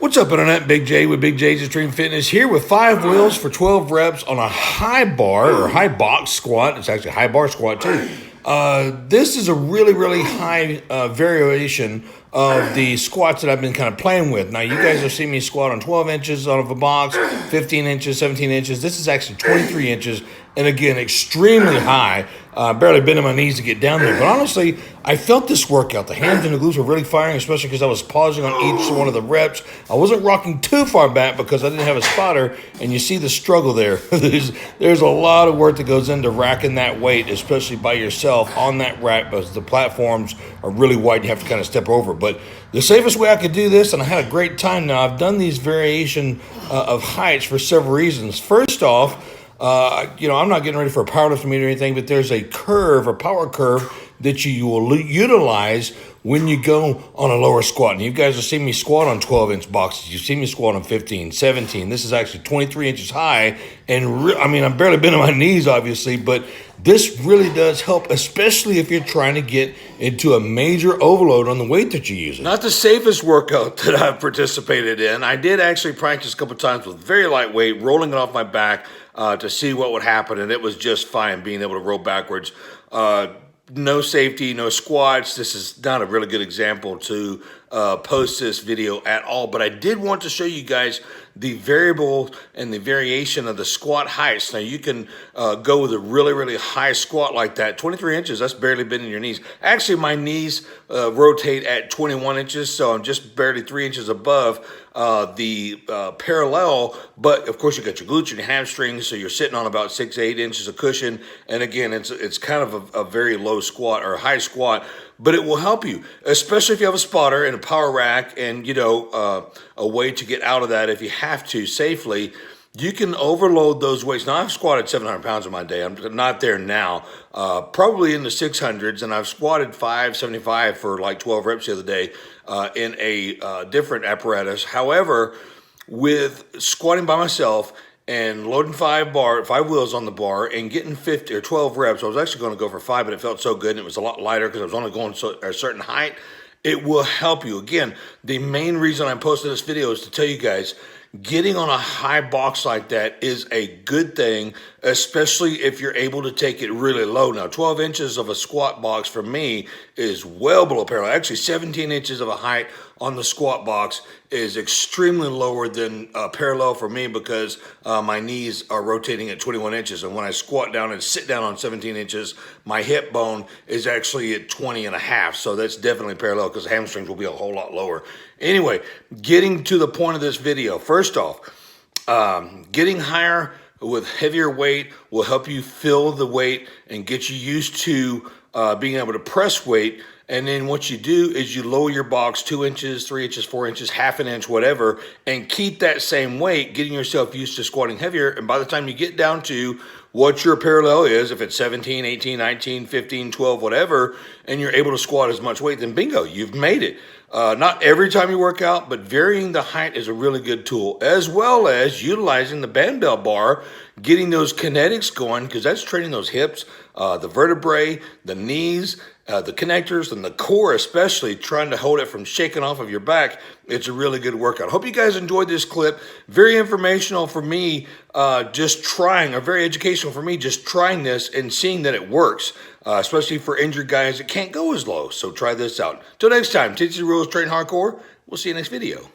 What's up, Internet? Big J with Big J's Extreme Fitness here with 5 wheels for 12 reps on a high bar or high box squat. It's actually a high bar squat too. This is a really high variation of the squats that I've been kind of playing with. Now, you guys have seen me squat on 12 inches out of a box, 15 inches, 17 inches. This is actually 23 inches. And again, extremely high. Barely bending my knees to get down there. But honestly, I felt this workout. The hands and the glutes were really firing, especially because I was pausing on each one of the reps. I wasn't rocking too far back because I didn't have a spotter. And you see the struggle there. There's a lot of work that goes into racking that weight, especially by yourself on that rack, because the platforms are really wide. You have to kind of step over. But the safest way I could do this, and I had a great time now, I've done these variation of heights for several reasons. First off, I'm not getting ready for a powerlifting meet or anything, but there's a curve, a power curve, that you will utilize when you go on a lower squat. And you guys have seen me squat on 12-inch boxes. You've seen me squat on 15, 17. This is actually 23 inches high. And I'm barely bending my knees, obviously, but this really does help, especially if you're trying to get into a major overload on the weight that you're using. Not the safest workout that I've participated in. I did actually practice a couple times with very light weight, rolling it off my back to see what would happen, and it was just fine being able to roll backwards. No safety, no squats. This is not a really good example to post this video at all, but I did want to show you guys the variable and the variation of the squat heights. Now, you can go with a really high squat like that. 23 inches, that's barely bending your knees. Actually, my knees rotate at 21 inches, so I'm just barely 3 inches above the parallel, but of course you got your glutes and your hamstrings, so you're sitting on about 6 to 8 inches of cushion. And again, it's kind of a very low squat or a high squat, but it will help you, especially if you have a spotter and a power rack and a way to get out of that if you have to safely. You can overload those weights. Now, I've squatted 700 pounds in my day. I'm not there now, probably in the 600s, and I've squatted 575 for like 12 reps the other day in a different apparatus. However, with squatting by myself and loading 5 wheels on the bar and getting 50 or 12 reps, I was actually going to go for 5, but it felt so good, and it was a lot lighter because I was only going a certain height. It will help you. Again, the main reason I'm posting this video is to tell you guys, getting on a high box like that is a good thing, especially if you're able to take it really low. Now, 12 inches of a squat box for me is well below parallel. Actually, 17 inches of a height on the squat box is extremely lower than parallel for me because my knees are rotating at 21 inches. And when I squat down and sit down on 17 inches, my hip bone is actually at 20 and a half. So that's definitely parallel because the hamstrings will be a whole lot lower. Anyway, getting to the point of this video, first off, getting higher with heavier weight will help you fill the weight and get you used to being able to press weight. And then what you do is you lower your box 2 inches, 3 inches, 4 inches, half an inch, whatever, and keep that same weight, getting yourself used to squatting heavier. And by the time you get down to what your parallel is, if it's 17, 18, 19, 15, 12, whatever, and you're able to squat as much weight, then bingo, you've made it. Not every time you work out, but varying the height is a really good tool, as well as utilizing the barbell bar, getting those kinetics going, because that's training those hips, the vertebrae, the knees, the connectors, and the core especially, trying to hold it from shaking off of your back. It's a really good workout. Hope you guys enjoyed this clip. Very informational for me, just trying, or very educational for me, just trying this and seeing that it works, especially for injured guys that can't go as low. So try this out. Till next time, teach the rules, train hardcore. We'll see you next video.